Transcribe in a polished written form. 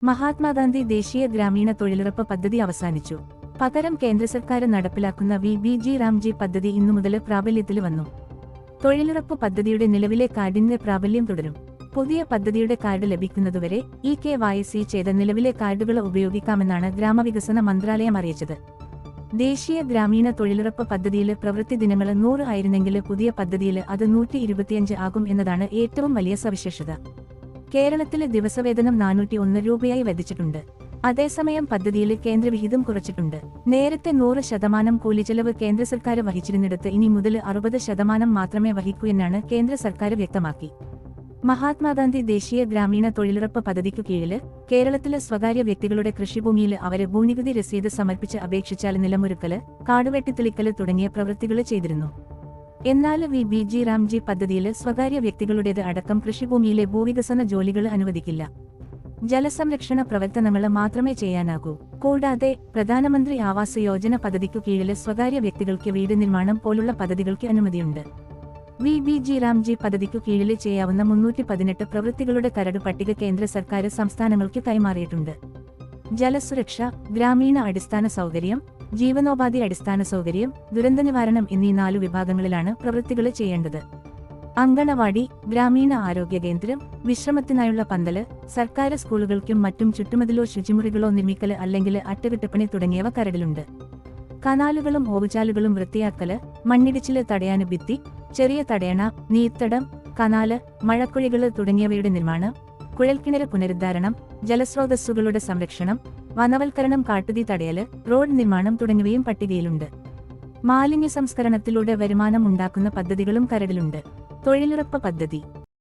മഹാത്മാഗാന്ധി ദേശീയ ഗ്രാമീണ തൊഴിലുറപ്പ് പദ്ധതി അവസാനിച്ചു. പകരം കേന്ദ്ര സർക്കാർ നടപ്പിലാക്കുന്ന വി.ബി.ജി. റാംജി പദ്ധതി ഇന്നു മുതൽ പ്രാബല്യത്തിൽ വന്നു. തൊഴിലുറപ്പ് പദ്ധതിയുടെ നിലവിലെ കാർഡിന്റെ പ്രാബല്യം തുടരും. പുതിയ പദ്ധതിയുടെ കാർഡ് ലഭിക്കുന്നതുവരെ KYC ചെയ്ത നിലവിലെ കാർഡുകൾ ഉപയോഗിക്കാമെന്നാണ് ഗ്രാമവികസന മന്ത്രാലയം അറിയിച്ചത്. ദേശീയ ഗ്രാമീണ തൊഴിലുറപ്പ് പദ്ധതിയിൽ പ്രവൃത്തി ദിനങ്ങൾ 100 ആയിരുന്നെങ്കിൽ പുതിയ പദ്ധതിയിൽ അത് 125 ആകും എന്നതാണ് ഏറ്റവും വലിയ സവിശേഷത. കേരളത്തിലെ ദിവസവേതനം 401 രൂപയായി വർദ്ധിച്ചിട്ടുണ്ട്. അതേസമയം പദ്ധതിയിൽ കേന്ദ്രവിഹിതം കുറച്ചിട്ടുണ്ട്. നേരത്തെ 100% കൂലിച്ചെലവ് കേന്ദ്ര സർക്കാർ വഹിച്ചിരുന്നിടത്ത് ഇനി മുതൽ 60% മാത്രമേ വഹിക്കൂ എന്നാണ് കേന്ദ്ര സർക്കാർ വ്യക്തമാക്കി. മഹാത്മാഗാന്ധി ദേശീയ ഗ്രാമീണ തൊഴിലുറപ്പ് പദ്ധതിക്കു കീഴിൽ കേരളത്തിലെ സ്വകാര്യ വ്യക്തികളുടെ കൃഷിഭൂമിയിൽ അവരെ ഭൂനികുതി രസീത് സമർപ്പിച്ച് അപേക്ഷിച്ചാൽ നിലമൊരുക്കല്, കാടുവെട്ടിത്തെളിക്കല് തുടങ്ങിയ പ്രവൃത്തികൾ ചെയ്തിരുന്നു. എന്നാൽ വി.ബി.ജി. റാംജി പദ്ധതിയിൽ സ്വകാര്യ വ്യക്തികളുടേത് അടക്കം കൃഷിഭൂമിയിലെ ഭൂവികസന ജോലികൾ അനുവദിക്കില്ല. ജലസംരക്ഷണ പ്രവർത്തനങ്ങൾ മാത്രമേ ചെയ്യാനാകൂ. കൂടാതെ പ്രധാനമന്ത്രി ആവാസ് യോജന പദ്ധതിക്കു കീഴിൽ സ്വകാര്യ വ്യക്തികൾക്ക് വീട് നിർമ്മാണം പോലുള്ള പദ്ധതികൾക്ക് അനുമതിയുണ്ട്. വി.ബി.ജി. റാംജി പദ്ധതിക്കു കീഴിൽ ചെയ്യാവുന്ന 318 പ്രവൃത്തികളുടെ കരട് പട്ടിക കേന്ദ്ര സർക്കാർ സംസ്ഥാനങ്ങൾക്ക് കൈമാറിയിട്ടുണ്ട്. ജലസുരക്ഷ, ഗ്രാമീണ അടിസ്ഥാന സൗകര്യം, ജീവനോപാധി അടിസ്ഥാന സൗകര്യം, ദുരന്തനിവാരണം എന്നീ 4 വിഭാഗങ്ങളിലാണ് പ്രവൃത്തികൾ ചെയ്യേണ്ടത്. അങ്കണവാടി, ഗ്രാമീണ ആരോഗ്യ കേന്ദ്രം, വിശ്രമത്തിനായുള്ള പന്തല്, സർക്കാർ സ്കൂളുകൾക്കും മറ്റും ചുറ്റുമതിലോ ശുചിമുറികളോ നിർമ്മിക്കല് അല്ലെങ്കിൽ അറ്റകുറ്റപ്പണി തുടങ്ങിയവ കരടിലുണ്ട്. കനാലുകളും ഓവുചാലുകളും വൃത്തിയാക്കല്, മണ്ണിടിച്ചില് തടയാന് ഭിത്തി, ചെറിയ തടയണ, നീർത്തടം, കനാല്, മഴക്കുഴികള് തുടങ്ങിയവയുടെ നിർമ്മാണം, കുഴൽക്കിണര് പുനരുദ്ധാരണം, ജലസ്രോതസ്സുകളുടെ സംരക്ഷണം, വനവൽക്കരണം, കാട്ടുതീ തടയല്, റോഡ് നിർമ്മാണം തുടങ്ങിയവയും പട്ടികയിലുണ്ട്. മാലിന്യ സംസ്കരണത്തിലൂടെ വരുമാനം ഉണ്ടാക്കുന്ന പദ്ധതികളും കരടിലുണ്ട്. തൊഴിലുറപ്പ് പദ്ധതി